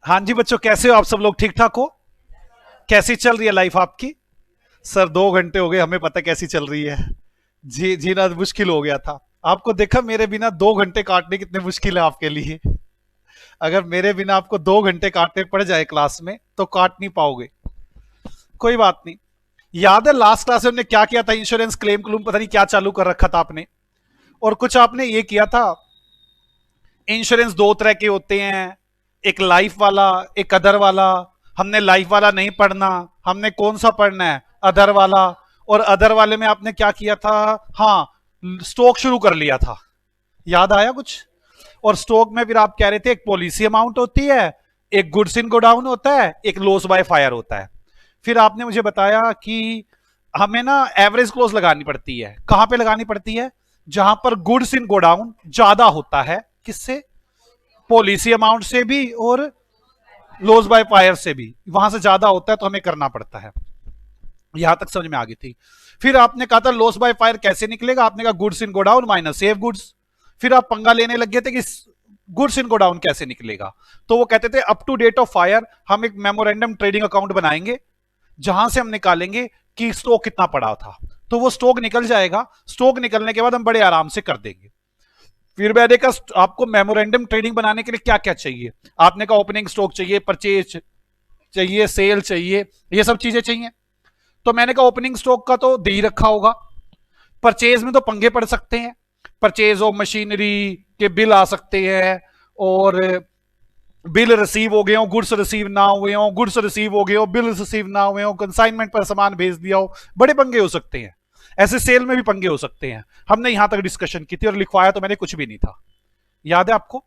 हाँ जी बच्चों, कैसे हो आप सब लोग? ठीक ठाक हो? कैसी चल रही है लाइफ आपकी? सर 2 घंटे हो गए, हमें पता कैसी चल रही है। जी जीना मुश्किल हो गया था। आपको देखा मेरे बिना 2 घंटे काटने कितने मुश्किल है आपके लिए। अगर मेरे बिना आपको 2 घंटे काटने पड़ जाए क्लास में तो काट नहीं पाओगे। कोई बात नहीं। याद है लास्ट क्लास में हमने क्या किया था? इंश्योरेंस क्लेम क्लूम पता नहीं क्या चालू कर रखा था आपने। और कुछ आपने ये किया था। इंश्योरेंस दो तरह के होते हैं, एक लाइफ वाला, एक अदर वाला। हमने लाइफ वाला नहीं पढ़ना, हमने कौन सा पढ़ना है? अदर वाला। और अदर वाले में आपने क्या किया था? हाँ, स्टॉक शुरू कर लिया था। याद आया कुछ? और स्टॉक में फिर आप कह रहे थे एक पॉलिसी अमाउंट होती है, एक गुड्स इन गोडाउन होता है, एक लॉस बाय फायर होता है। फिर आपने मुझे बताया कि हमें ना एवरेज क्लोज लगानी पड़ती है। कहां पे लगानी पड़ती है? जहां पर गुड्स इन गोडाउन ज्यादा होता है। किससे? पॉलिसी अमाउंट से भी और लॉस बाय फायर से भी। वहां से ज्यादा होता है तो हमें करना पड़ता है। यहां तक समझ में आ गई थी। फिर आपने कहा था लॉस बाय फायर कैसे निकलेगा? आपने कहा goods in godown minus save goods. फिर आप पंगा लेने लग गए थे कि गुड्स इन गोडाउन कैसे निकलेगा। तो वो कहते थे up to date of fire हम एक मेमोरेंडम ट्रेडिंग अकाउंट बनाएंगे, जहां से हम निकालेंगे कि स्टॉक कितना पड़ा था। तो वो स्टॉक निकल जाएगा। स्टॉक निकलने के बाद हम बड़े आराम से कर देंगे। फिर मैंने कहा आपको मेमोरेंडम ट्रेडिंग बनाने के लिए क्या क्या चाहिए? आपने कहा ओपनिंग स्टॉक चाहिए, परचेज चाहिए, सेल चाहिए, ये सब चीजें चाहिए। तो मैंने कहा ओपनिंग स्टॉक का तो दे ही रखा होगा। परचेज में तो पंगे पड़ सकते हैं। परचेज ऑफ मशीनरी के बिल आ सकते हैं, और बिल रिसीव हो गए हो, गुड्स रिसीव ना हुए हो, गुड्स रिसीव हो गए हो, बिल रिसीव ना हुए हो, कंसाइनमेंट पर सामान भेज दिया हो, बड़े पंगे हो सकते हैं। ऐसे सेल में भी पंगे हो सकते हैं। हमने यहां तक डिस्कशन की थी और लिखवाया तो मैंने कुछ भी नहीं था। याद है आपको?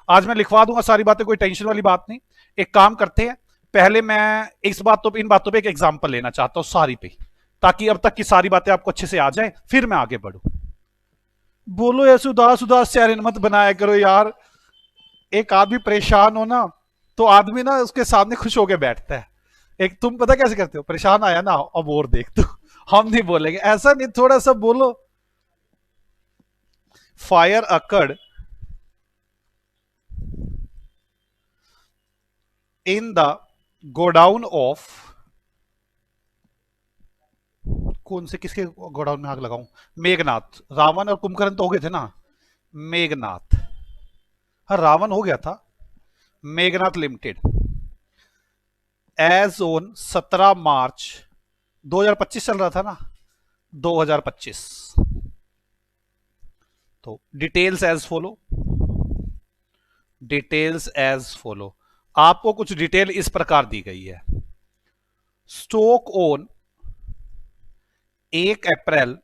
आज मैं लिखवा दूंगा सारी बातें, कोई टेंशन वाली बात नहीं। एक काम करते हैं, पहले मैं इस बातों पे इन बातों पे एक एग्जांपल लेना चाहता हूं सारी पे, ताकि अब तक की सारी बातें आपको अच्छे से आ जाए, फिर मैं आगे बढ़ू। बोलो ऐसे उदास उदास चेहरे मत बनाया करो यार। एक आदमी परेशान हो ना, तो आदमी ना उसके सामने खुश होके बैठता है। एक तुम पता कैसे करते हो? परेशान आया ना, अब और देख तू। हम नहीं बोलेंगे ऐसा, नहीं, थोड़ा सा बोलो। Fire occurred in the godown of, कौन से किसके गोडाउन में आग लगाऊं? मेघनाथ। रावण और कुंभकर्ण तो हो गए थे ना। मेघनाथ। हाँ, रावण हो गया था। Meghnath limited as on 17 March 2025 चल रहा था ना, 2025। तो details as follow. Details as follow. आपको कुछ डिटेल इस प्रकार दी गई है। स्टॉक ऑन 1 अप्रैल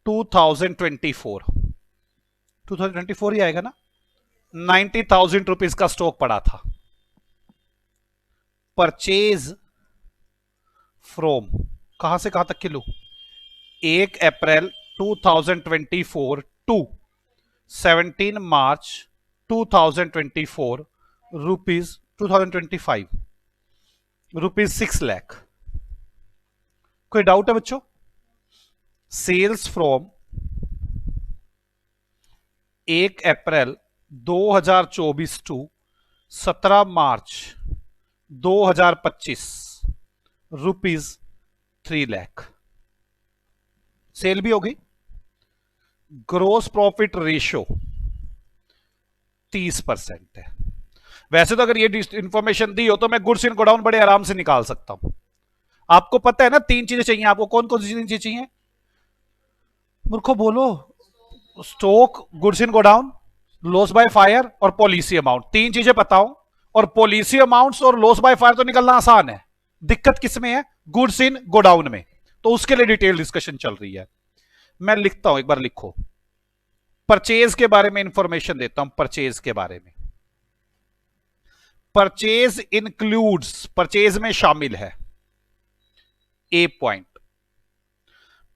2024, 2024 ही आएगा ना, 90,000 रुपीज का स्टॉक पड़ा था। परचेज फ्रॉम, कहां से कहां तक के लो? 1 April 2024 to 17 March 2024, rupees 2025, ₹6 lakh. कोई डाउट है बच्चों? Sales from 1 April 2024 to 17 March 2025, ₹3 lakh. Sale भी हो गई। ग्रोस प्रॉफिट रेशियो 30% है। वैसे तो अगर ये इंफॉर्मेशन दी हो तो मैं गुड्स इन गोडाउन बड़े आराम से निकाल सकता हूं। आपको पता है ना 3 चीजें चाहिए आपको। कौन कौन सी 3 चीजें चाहिए? मूर्खो बोलो। Stock, goods in godown, loss by fire और पॉलिसी अमाउंट। 3 चीजें बताओ। और पॉलिसी अमाउंट्स और लॉस बाय फायर तो निकलना आसान है। दिक्कत किसमें है? गुड्स इन गोडाउन में। तो उसके लिए डिटेल डिस्कशन चल रही है। मैं लिखता हूं, एक बार लिखो। परचेज के बारे में इंफॉर्मेशन देता हूं। परचेज के बारे में, परचेज इंक्लूड्स, परचेज में शामिल है। ए पॉइंट,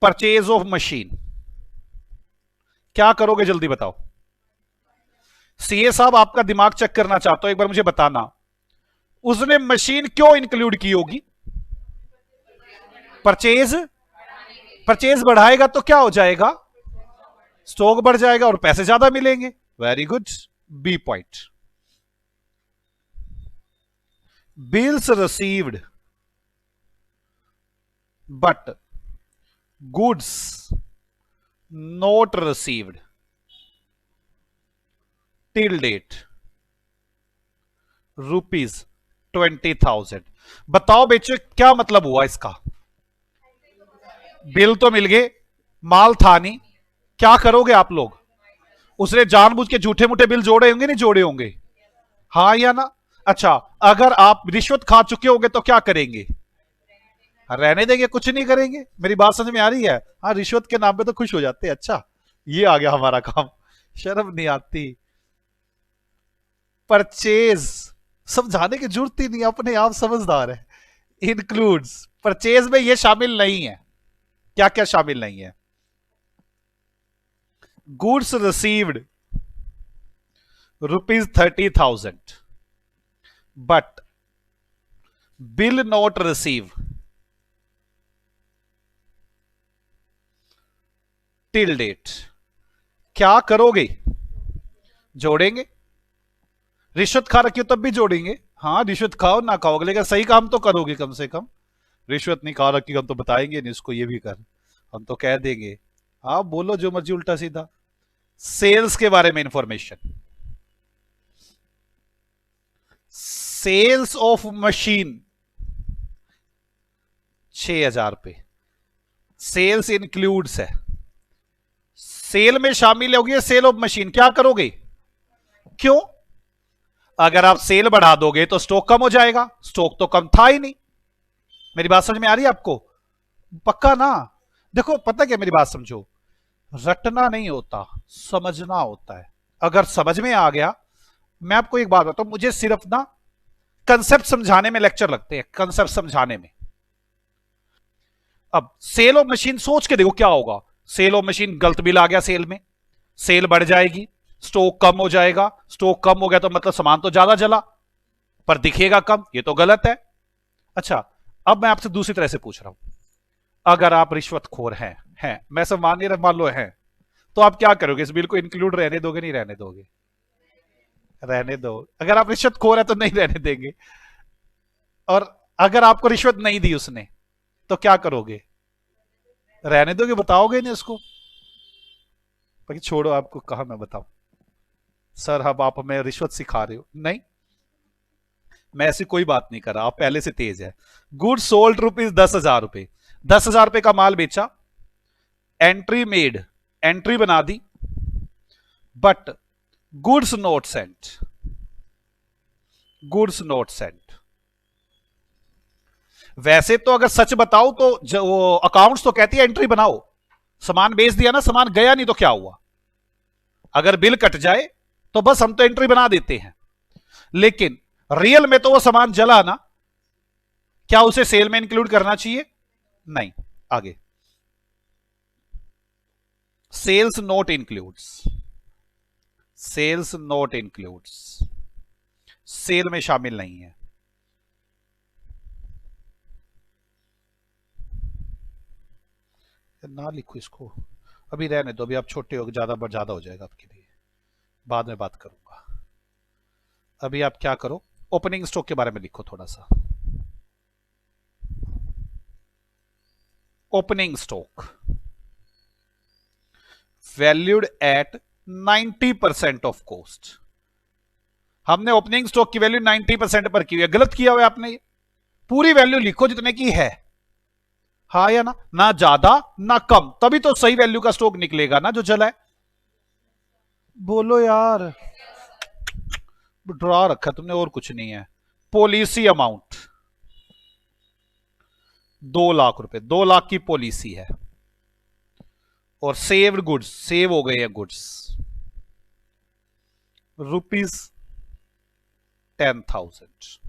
परचेज ऑफ मशीन। क्या करोगे जल्दी बताओ? सीए साहब आपका दिमाग चेक करना चाहता हूं, एक बार मुझे बताना। उसने मशीन क्यों इंक्लूड की होगी? परचेज, परचेज बढ़ाएगा तो क्या हो जाएगा? स्टॉक बढ़ जाएगा और पैसे ज्यादा मिलेंगे। Very good, B point. Bills received but goods not received till date ₹20,000। बताओ बेचो क्या मतलब हुआ इसका। बिल तो मिल गए, माल था नहीं, क्या करोगे आप लोग। उसने जानबूझ के झूठे मूठे बिल जोड़े होंगे नहीं जोड़े होंगे, हाँ या ना। अच्छा, अगर आप रिश्वत खा चुके होंगे तो क्या करेंगे, रहने देंगे, कुछ नहीं करेंगे। मेरी बात समझ में आ रही है। हाँ, रिश्वत के नाम पे तो खुश हो जाते हैं। अच्छा, ये आ गया हमारा काम, शर्म नहीं आती। परचेज समझाने की जरूरत ही नहीं, अपने आप समझदार है। इंक्लूड्स, परचेज में ये शामिल नहीं है। क्या क्या शामिल नहीं है। Goods received ₹30,000 but bill not receive till date. क्या करोगे, जोड़ेंगे। रिश्वत खा रखी हो तब भी जोड़ेंगे। हाँ, रिश्वत खाओ ना खाओ, लेकिन सही काम तो करोगे कम से कम। रिश्वत नहीं खा रखी हम तो बताएंगे नहीं इसको ये भी कर, हम तो कह देंगे। हाँ, बोलो जो मर्जी उल्टा सीधा। सेल्स के बारे में information, sales of machine ₹6,000। Sales includes है, सेल में शामिल होगी सेल ऑफ मशीन। क्या करोगे, क्यों, अगर आप सेल बढ़ा दोगे तो स्टॉक कम हो जाएगा, स्टॉक तो कम था ही नहीं। मेरी बात समझ में आ रही है आपको, पक्का ना। देखो पता क्या, मेरी बात समझो, रटना नहीं होता, समझना होता है। अगर समझ में आ गया, मैं आपको एक बात बताऊं, मुझे सिर्फ ना कंसेप्ट समझाने में लेक्चर लगते हैं, कंसेप्ट समझाने में। अब सेल ऑफ मशीन सोच के देखो क्या होगा। सेल ऑफ मशीन गलत बिल आ गया सेल में, सेल बढ़ जाएगी, स्टॉक कम हो जाएगा। स्टॉक कम हो गया तो मतलब सामान तो ज्यादा जला पर दिखेगा कम, ये तो गलत है। अच्छा, अब मैं आपसे दूसरी तरह से पूछ रहा हूं, अगर आप रिश्वतखोर हैं, मैं सब मान लो हैं, तो आप क्या करोगे, इस बिल को इंक्लूड रहने दोगे नहीं रहने दोगे। रहने दो। अगर आप रिश्वतखोर है तो नहीं रहने देंगे, और अगर आपको रिश्वत नहीं दी उसने तो क्या करोगे, रहने दोगे, बताओगे नहीं उसको। बाकी छोड़ो, आपको कहा मैं बताऊं। सर अब आप हमें रिश्वत सिखा रहे हो, नहीं मैं ऐसी कोई बात नहीं कर रहा, आप पहले से तेज है। गुड सोल्ड ₹10,000, ₹10,000 का माल बेचा, एंट्री मेड, एंट्री बना दी, but goods not sent, goods not sent. वैसे तो अगर सच बताओ तो वो अकाउंट्स तो कहती है एंट्री बनाओ, सामान बेच दिया ना, सामान गया नहीं तो क्या हुआ। अगर बिल कट जाए तो बस हम तो एंट्री बना देते हैं, लेकिन रियल में तो वो सामान जला ना, क्या उसे सेल में इंक्लूड करना चाहिए, नहीं। आगे, sales not includes, sales not includes, sale में शामिल नहीं है। ना लिखो इसको, अभी रहने दो, अभी आप छोटे हो, ज्यादा हो जाएगा आपके लिए, बाद में बात करूंगा। अभी आप क्या करो, ओपनिंग स्टॉक के बारे में लिखो थोड़ा सा। Opening stock valued at 90% of cost. हमने ओपनिंग स्टॉक की वैल्यू 90% पर की हुई है, गलत किया हुआ है आपने। पूरी वैल्यू लिखो जितने की है, हाँ या ना, ना ज्यादा ना कम, तभी तो सही वैल्यू का स्टॉक निकलेगा ना जो जला है। बोलो यार, ड्रा रखा तुमने और कुछ नहीं है। पॉलिसी अमाउंट ₹2,00,000, 2,00,000 की पॉलिसी है, और सेव्ड गुड्स, सेव हो गए हैं गुड्स ₹10,000।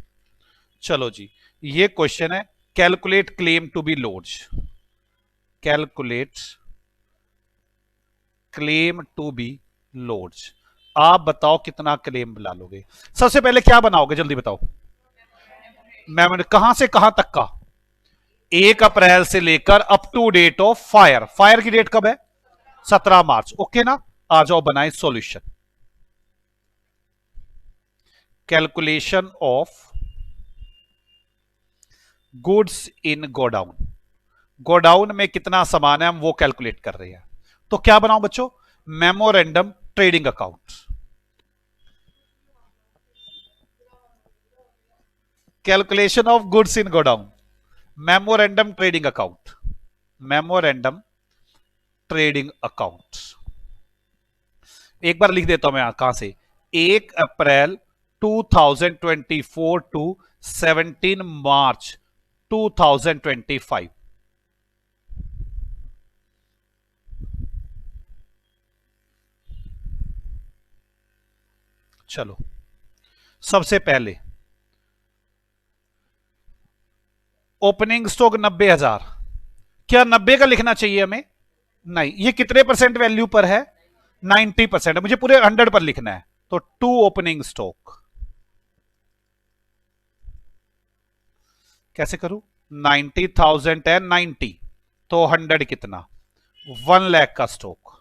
चलो जी, ये क्वेश्चन है, calculate claim to be lodged, calculate claim to be lodged. आप बताओ कितना क्लेम बना लोगे। सबसे पहले क्या बनाओगे जल्दी बताओ। मैं कहां से कहां तक का, 1 अप्रैल से लेकर up to date of fire. Fire की डेट कब है, 17 मार्च। ओके ना, आ जाओ बनाए solution. Calculation of goods in godown, godown में कितना सामान है हम वो कैलकुलेट कर रहे हैं। तो क्या बनाओ बच्चों, memorandum trading account, calculation of goods in godown, memorandum trading account, memorandum trading account. एक बार लिख देता हूं मैं कहां से, 1 अप्रैल 2024 टू 17 मार्च 2025। चलो सबसे पहले ओपनिंग स्टॉक 90,000, क्या 90 का लिखना चाहिए हमें? नहीं, ये कितने परसेंट वैल्यू पर है? 90%, मुझे पूरे 100 पर लिखना है। तो 2 ओपनिंग स्टॉक कैसे करूं, 90,000 है 90, तो 100 कितना, 1 लाख का स्टॉक।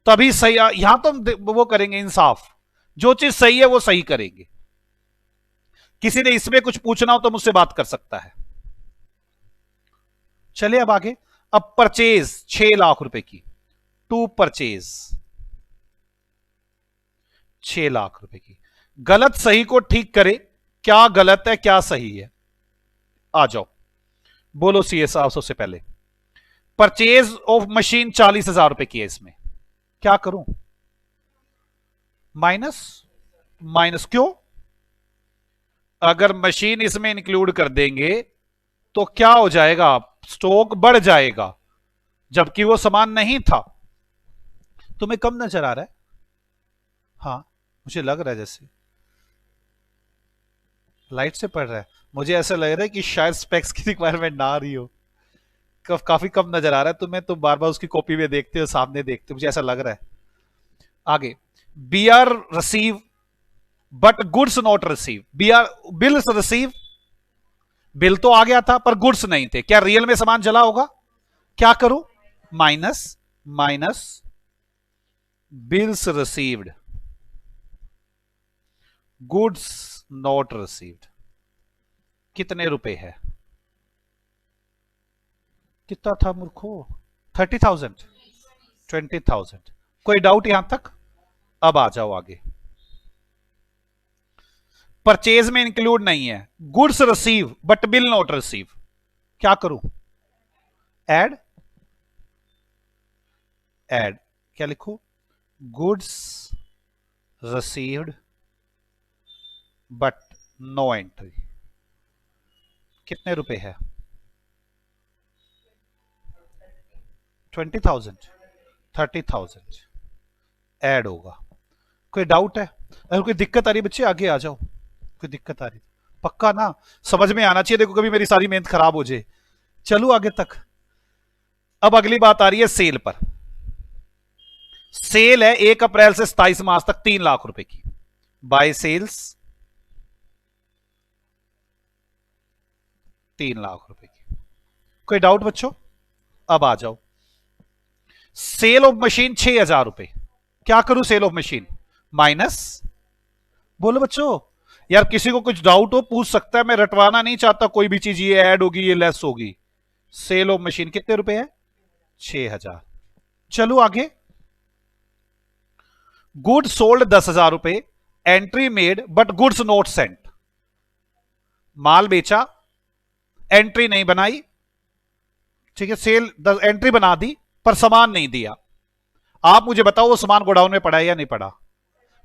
तभी सही, यहां तो हम वो करेंगे इंसाफ, जो चीज सही है वो सही करेंगे। किसी ने इसमें कुछ पूछना हो तो मुझसे बात कर सकता है। चलिए अब आगे, अब परचेज 6 लाख रुपए की, टू परचेज 6 लाख रुपए की। गलत सही को ठीक करे, क्या गलत है क्या सही है, आ जाओ बोलो सीए साहब। सबसे पहले परचेज ऑफ मशीन 40,000 रुपए की है, इसमें क्या करूं, माइनस, माइनस क्यों, अगर मशीन इसमें इंक्लूड कर देंगे तो क्या हो जाएगा, स्टॉक बढ़ जाएगा, जबकि वो सामान नहीं था। तुम्हें कम नजर आ रहा है? हाँ मुझे लग रहा है जैसे लाइट से पढ़ रहा है, मुझे ऐसा लग रहा है कि शायद स्पेक्स की रिक्वायरमेंट ना आ रही हो, काफी कम नजर आ रहा है तुम्हें, तो बार बार उसकी कॉपी में देखते हो, सामने देखते हो, मुझे ऐसा लग रहा है। आगे, B are receive but goods not receive, B are bills receive, bill तो आ गया था पर गुड्स नहीं थे, क्या रियल में सामान जला होगा, क्या करूं, minus, minus bills received, goods not received, कितने रुपए है, कितना था मूर्खो, 30,000, 20,000। कोई डाउट यहां तक? अब आ जाओ आगे, परचेज में इंक्लूड नहीं है, goods receive but bill not receive, क्या करूं, एड, एड क्या लिखो, goods received but no entry, कितने रुपए है, 20,000, 30,000 ऐड होगा। कोई डाउट है? अगर कोई दिक्कत आ रही है बच्चे आगे आ जाओ, कोई दिक्कत आ रही, पक्का ना, समझ में आना चाहिए, देखो कभी मेरी सारी मेहनत खराब हो जाए। चलो आगे तक, अब अगली बात आ रही है सेल पर। सेल है 1 अप्रैल से 27 मार्च तक 3 लाख रुपए की, बाय सेल्स 3 लाख रुपए की। कोई डाउट बच्चों? अब आ जाओ, सेल ऑफ मशीन 6,000 रुपए, क्या करूं सेल ऑफ मशीन, माइनस, बोलो बच्चों, यार किसी को कुछ डाउट हो पूछ सकता है, मैं रटवाना नहीं चाहता कोई भी चीज, ये ऐड होगी ये लेस होगी। सेल ऑफ मशीन कितने रुपए है, 6,000। चलो आगे, गुड सोल्ड 10,000 रुपए, entry made but goods not sent, माल बेचा एंट्री नहीं बनाई, ठीक है, सेल एंट्री बना दी पर सामान नहीं दिया। आप मुझे बताओ वो सामान गोडाउन में पड़ा है या नहीं पड़ा,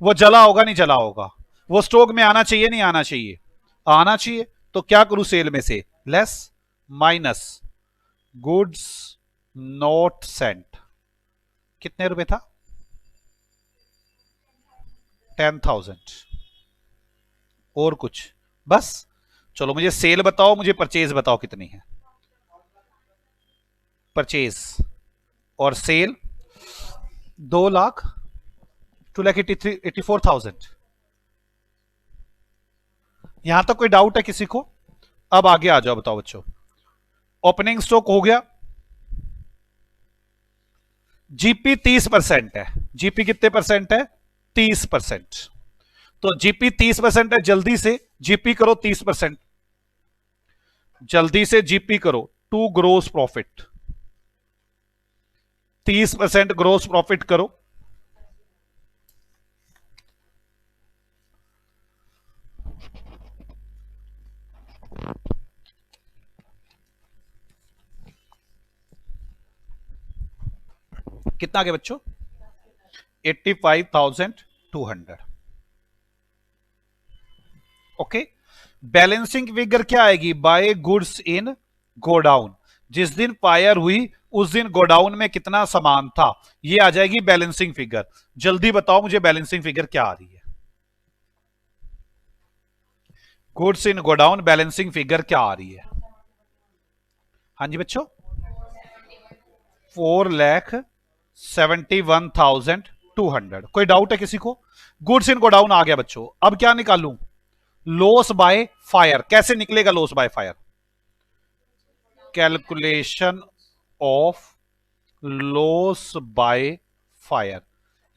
वो जला होगा नहीं जला होगा, वो स्टॉक में आना चाहिए नहीं आना चाहिए, आना चाहिए, तो क्या करूं सेल में से less, minus goods not sent, कितने रुपए था, 10,000। और कुछ बस, चलो मुझे सेल बताओ, मुझे परचेज बताओ कितनी है, परचेज और सेल 2 लाख, 2,84,000। यहां तक कोई डाउट है किसी को? अब आगे आ जाओ, बताओ बच्चों, ओपनिंग स्टॉक हो गया, जीपी 30% है, जीपी कितने परसेंट है, 30%, तो जीपी 30% है, जल्दी से जीपी करो 30%, जल्दी से जीपी करो। To gross profit, 30% gross profit करो। कितना आ गया बच्चों? 85,200। ओके। बैलेंसिंग फिगर क्या आएगी? By goods in godown. जिस दिन फायर हुई उस दिन गोडाउन में कितना सामान था, ये आ जाएगी बैलेंसिंग फिगर। जल्दी बताओ मुझे बैलेंसिंग फिगर क्या आ रही है? Goods in godown balancing figure क्या आ रही है? हाँ जी बच्चों, 4,71,200। कोई डाउट है किसी को? गुड्स इन गोडाउन आ गया बच्चों। अब क्या निकालूं? Loss by fire. कैसे निकलेगा loss by fire? Calculation of loss by fire,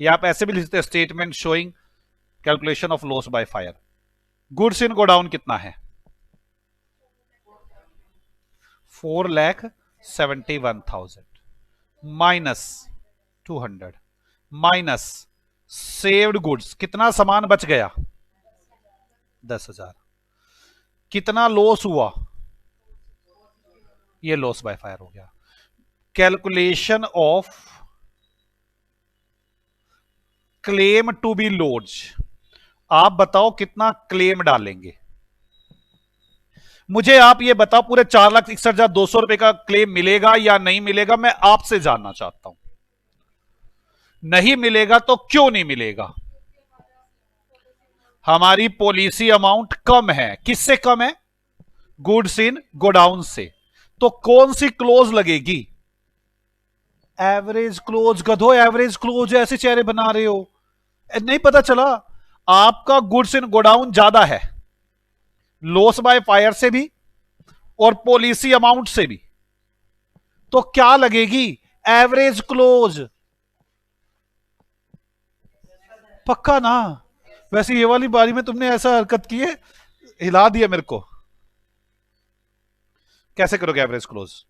या आप ऐसे भी लिख सकते हैं, statement showing calculation of loss by fire. Goods in godown कितना है? 4,71,000 माइनस 200 माइनस सेव्ड गुड्स। कितना सामान बच गया? 10,000। कितना लॉस हुआ? ये लॉस बाय फायर हो गया। Calculation of claim to be lodged. आप बताओ कितना क्लेम डालेंगे? मुझे आप ये बताओ, पूरे 4,61,200 का क्लेम मिलेगा या नहीं मिलेगा? मैं आपसे जानना चाहता हूं। नहीं मिलेगा तो क्यों नहीं मिलेगा? हमारी पॉलिसी अमाउंट कम है। किससे कम है? गुड्स इन गोडाउन से। तो कौन सी क्लोज लगेगी? Average close. गधो, एवरेज क्लोज ऐसे चेहरे बना रहे हो? नहीं पता चला? आपका गुड्स इन गोडाउन ज्यादा है, लॉस बाय फायर से भी और पॉलिसी अमाउंट से भी। तो क्या लगेगी? Average close. पक्का ना? वैसे ये वाली बारी में तुमने ऐसा हरकत की है, हिला दिया मेरे को। कैसे करोगे एवरेज क्लोज?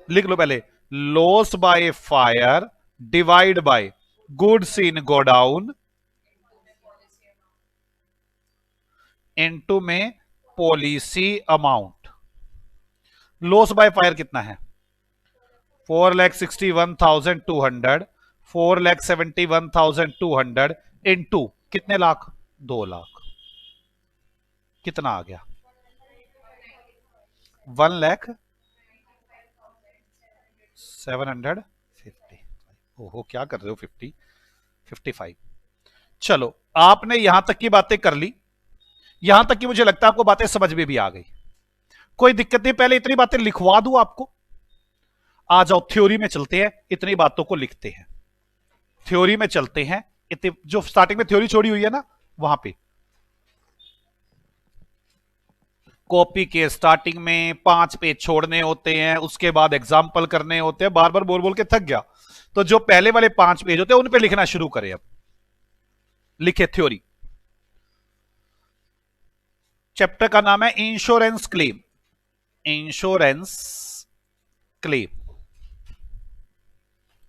लिख लो पहले, loss by fire divide by goods in godown into में policy amount. Loss by fire कितना है? 4,61,200, 4,71,200 इनटू कितने लाख? 2 लाख। कितना आ गया? 1,07,50। ओहो, क्या कर रहे हो? 55। चलो, आपने यहां तक की बातें कर ली। यहां तक की मुझे लगता है आपको बातें समझ में भी आ गई। कोई दिक्कत नहीं, पहले इतनी बातें लिखवा दूं आपको। आ जाओ थ्योरी में चलते हैं, इतनी बातों को लिखते हैं। थ्योरी में चलते हैं। इतनी जो स्टार्टिंग में थ्योरी छोड़ी हुई है ना, वहां पे कॉपी के स्टार्टिंग में 5 पेज छोड़ने होते हैं, उसके बाद एग्जाम्पल करने होते हैं। बार बार बोल बोल के थक गया, तो जो पहले वाले 5 पेज होते हैं उन पे लिखना शुरू करें। अब लिखे थ्योरी। चैप्टर का नाम है इंश्योरेंस क्लेम। इंश्योरेंस क्लेम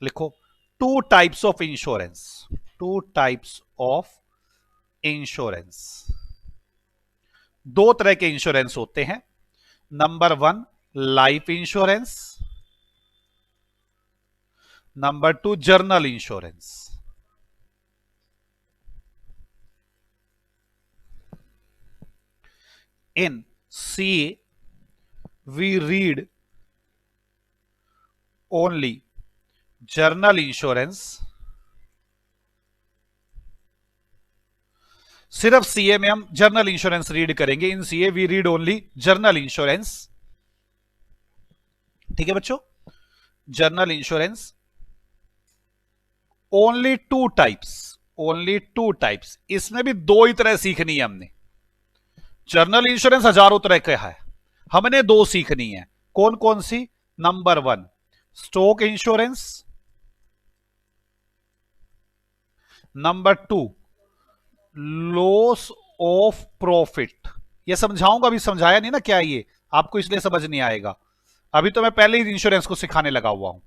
लिखो। Two types of insurance. Two types of insurance. दो तरह के इंश्योरेंस होते हैं। Number 1 life insurance, number 2 general insurance. In CA, we read only journal insurance। सिर्फ सीए में हम जर्नल इंश्योरेंस रीड करेंगे। In CA we read only general insurance. ठीक है बच्चों? General insurance. Only two types. Only two types. इसमें भी दो ही तरह सीखनी है हमने। जर्नल इंश्योरेंस हजारों तरह का है, हमने दो सीखनी है। कौन कौन सी? Number 1 stock insurance, number 2 loss of profit ये समझाऊंगा, अभी समझाया नहीं ना क्या ये, आपको इसलिए समझ नहीं आएगा। अभी तो मैं पहले ही इंश्योरेंस को सिखाने लगा हुआ हूं।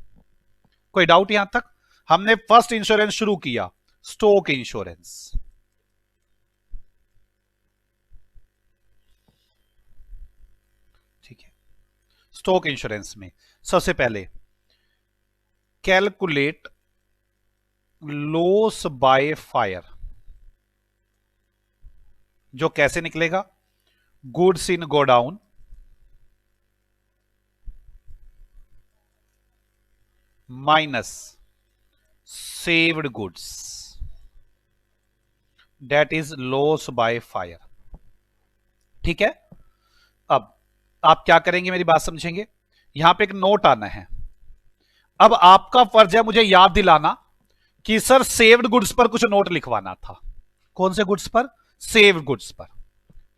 कोई डाउट यहां तक? हमने फर्स्ट इंश्योरेंस शुरू किया, स्टॉक इंश्योरेंस। ठीक है, स्टॉक इंश्योरेंस में सबसे पहले कैलकुलेट लॉस बाय फायर, जो कैसे निकलेगा, goods in godown minus saved goods, that is loss by fire. ठीक है, अब आप क्या करेंगे, मेरी बात समझेंगे। यहां पे एक नोट आना है। अब आपका फर्ज है मुझे याद दिलाना कि सर सेव्ड गुड्स पर कुछ नोट लिखवाना था। कौन से गुड्स पर? सेव्ड गुड्स पर।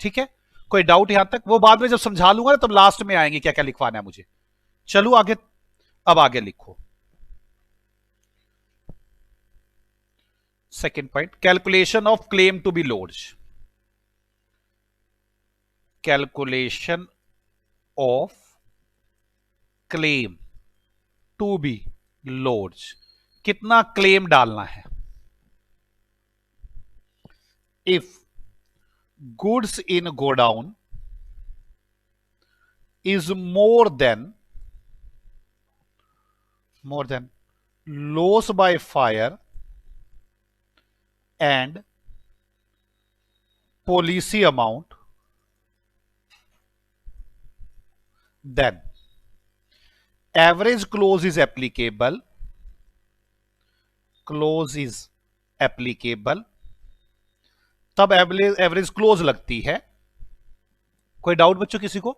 ठीक है, कोई डाउट यहां तक? वो बाद में जब समझा लूंगा तब लास्ट में आएंगे क्या क्या लिखवाना है मुझे। चलो आगे, अब आगे लिखो। Second point, calculation of claim to be lodged. Calculation of claim to be lodged, कितना क्लेम डालना है। If goods in godown is more than loss by fire and policy amount, then average clause is applicable, तब average close लगती है। कोई doubt बच्चों किसी को?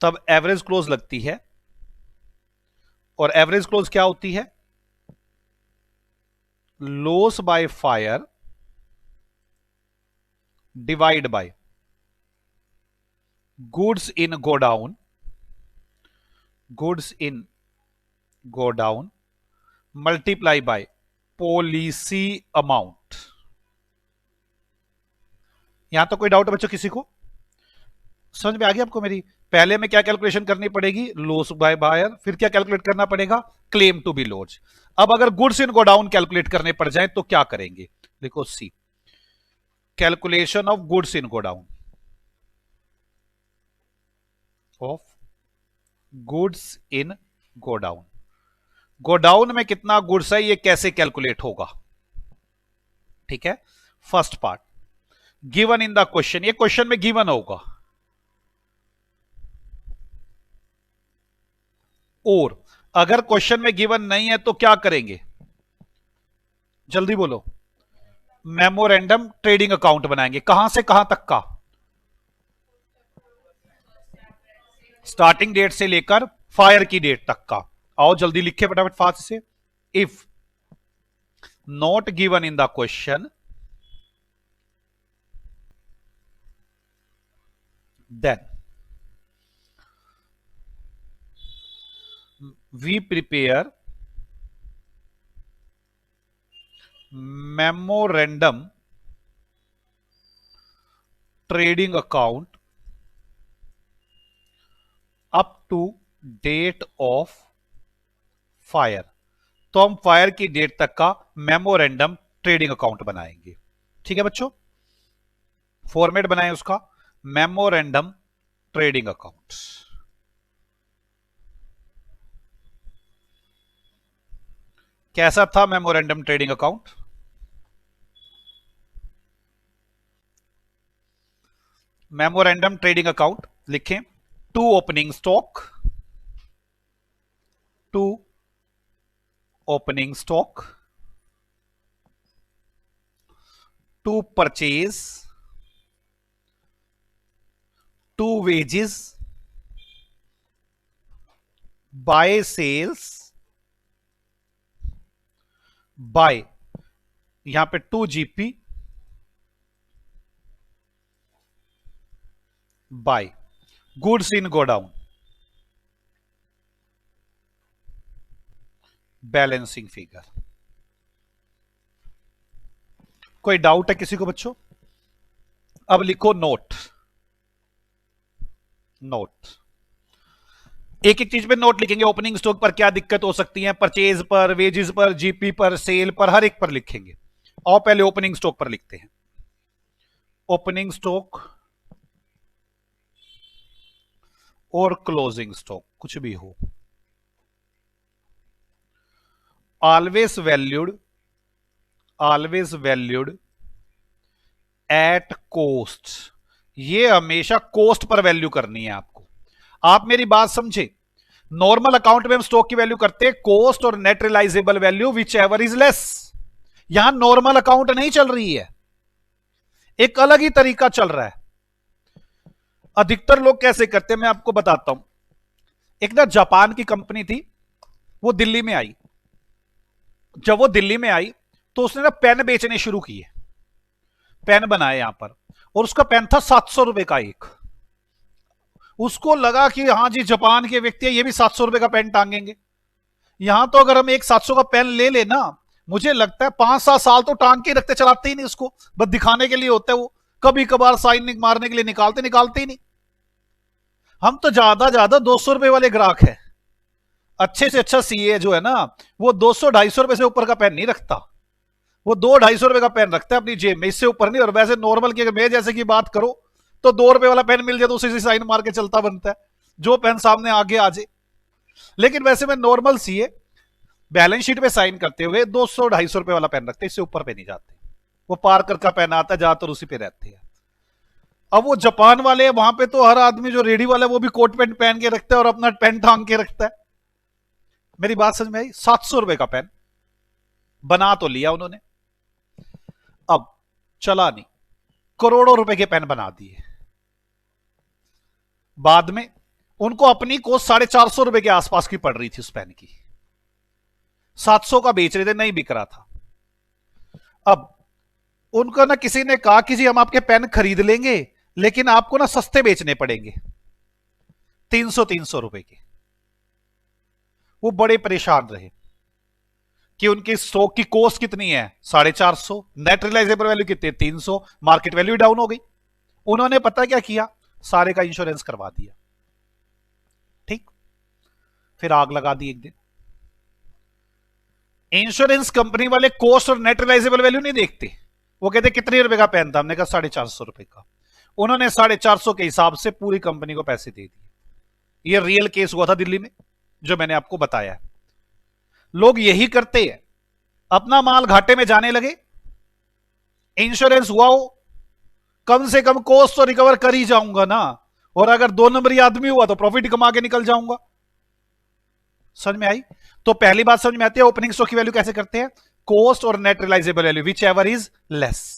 तब एवरेज क्लोज लगती है, और एवरेज क्लोज क्या होती है? Loss by fire divide by goods in godown multiply by policy amount. यहां तो कोई डाउट है बच्चों किसी को? समझ में आ गया आपको मेरी? पहले में क्या कैलकुलेशन करनी पड़ेगी? Loss by fire. फिर क्या कैलकुलेट करना पड़ेगा? Claim to be lodged. अब अगर गुड्स इन गोडाउन कैलकुलेट करने पड़ जाए तो क्या करेंगे? देखो see, calculation of goods in godown, godown में कितना गुड्स है ये कैसे कैलकुलेट होगा? ठीक है, first part given in the question, ये क्वेश्चन में गिवन होगा। और अगर क्वेश्चन में गिवन नहीं है तो क्या करेंगे? जल्दी बोलो। मेमोरेंडम ट्रेडिंग अकाउंट बनाएंगे। कहां से कहां तक का? स्टार्टिंग डेट से लेकर फायर की डेट तक का। आओ जल्दी लिखे फटाफट फास्ट से। If not given in the question then we prepare memorandum trading account up to date of fire। तो हम फायर की डेट तक का मेमोरेंडम ट्रेडिंग अकाउंट बनाएंगे। ठीक है बच्चों, फॉर्मेट बनाएं उसका, मेमोरेंडम ट्रेडिंग अकाउंट। कैसा था memorandum trading account? Memorandum trading account लिखें, to opening stock, to purchase, to wages, by sales, by यहां पे to GP, by goods in godown, balancing figure. कोई डाउट है किसी को बच्चों? अब लिखो नोट। नोट, एक एक चीज पे नोट लिखेंगे। ओपनिंग स्टॉक पर क्या दिक्कत हो सकती है, परचेज पर, वेजेस पर, जीपी पर, सेल पर, हर एक पर लिखेंगे। और पहले ओपनिंग स्टॉक पर लिखते हैं। ओपनिंग स्टॉक और क्लोजिंग स्टॉक कुछ भी हो, ऑलवेज वैल्यूड एट कोस्ट। ये हमेशा कोस्ट पर वैल्यू करनी है आपको। आप मेरी बात समझे, नॉर्मल अकाउंट में हम स्टॉक की वैल्यू करते हैं कोस्ट और net realisable value whichever is less. यहां नॉर्मल अकाउंट नहीं चल रही है, एक अलग ही तरीका चल रहा है। अधिकतर लोग कैसे करते हैं मैं आपको बताता हूं। एक ना जापान की कंपनी थी, वो दिल्ली में आई। जब वो दिल्ली में आई तो उसने ना पेन बेचने शुरू किए, पेन बनाए यहां पर, और उसका पेन था 700 रुपए का एक। उसको लगा कि हाँ जी जापान के व्यक्ति है, ये भी 700 रुपए का पेन टांगेंगे। यहां तो अगर हम एक 700 का पेन ले लेना, मुझे लगता है 5-7 साल तो टांग के रखते, चलाते ही नहीं उसको, बस दिखाने के लिए होता है। वो कभी कभार साइन मारने के लिए निकालते ही नहीं। हम तो ज्यादा 200 रुपए वाले ग्राहक है। अच्छे से अच्छा सीए जो है ना, वो 200-250 रुपए से ऊपर का पेन नहीं रखता। वो 200-250 रुपए का पेन रखता है अपनी जेब में, इससे ऊपर नहीं। और वैसे नॉर्मल की अगर मैं जैसे की बात करो तो 2 रुपए वाला पेन मिल जाए तो उसी से साइन मार के चलता बनता है, जो पेन सामने आगे आ जाए। लेकिन वैसे में नॉर्मल सीए बैलेंस शीट पे साइन करते हुए 200-250 रुपए वाला पेन रखते, इससे ऊपर पे नहीं जाते। वो पार्कर का पेन आता है, ज्यादातर उसी पे रहते हैं। अब वो जापान वाले, वहां पे तो हर आदमी जो रेडी वाला है वो भी कोट पैंट पहन के रखता है और अपना पेन टांग के रखता है। मेरी बात समझ में आई? 700 रुपए का पेन बना तो लिया उन्होंने, अब चला नहीं, करोड़ों रुपए के पेन बना दिए। बाद में उनको अपनी कॉस्ट 450 रुपए के आसपास की पड़ रही थी उस पेन की। 700 का बेच रहे थे, नहीं बिक रहा था। अब उनको ना किसी ने कहा कि जी हम आपके पेन खरीद लेंगे, लेकिन आपको ना सस्ते बेचने पड़ेंगे, 300 रुपए के। वो बड़े परेशान रहे कि उनकी स्टॉक की कॉस्ट कितनी है, 450, नेट रियलाइजेबल वैल्यू कितनी, 300, मार्केट वैल्यू डाउन हो गई। उन्होंने पता क्या किया, सारे का इंश्योरेंस करवा दिया। ठीक, फिर आग लगा दी एक दिन। इंश्योरेंस कंपनी वाले कॉस्ट और नेट रियलाइजेबल वैल्यू नहीं देखते, वो कहते कितने रुपए का पेन था, हमने कहा 450 रुपए का। उन्होंने 450 के हिसाब से पूरी कंपनी को पैसे दे दिए। ये रियल केस हुआ था दिल्ली में, जो मैंने आपको बताया है। लोग यही करते हैं, अपना माल घाटे में जाने लगे, इंश्योरेंस हुआ हो, कम से कम कॉस्ट तो रिकवर कर ही जाऊंगा ना, और अगर 2 नंबरी आदमी हुआ तो प्रॉफिट कमा के निकल जाऊंगा। समझ में आई? तो पहली बात समझ में आती है ओपनिंग स्टॉक की वैल्यू कैसे करते हैं, कॉस्ट और net realisable value whichever is less.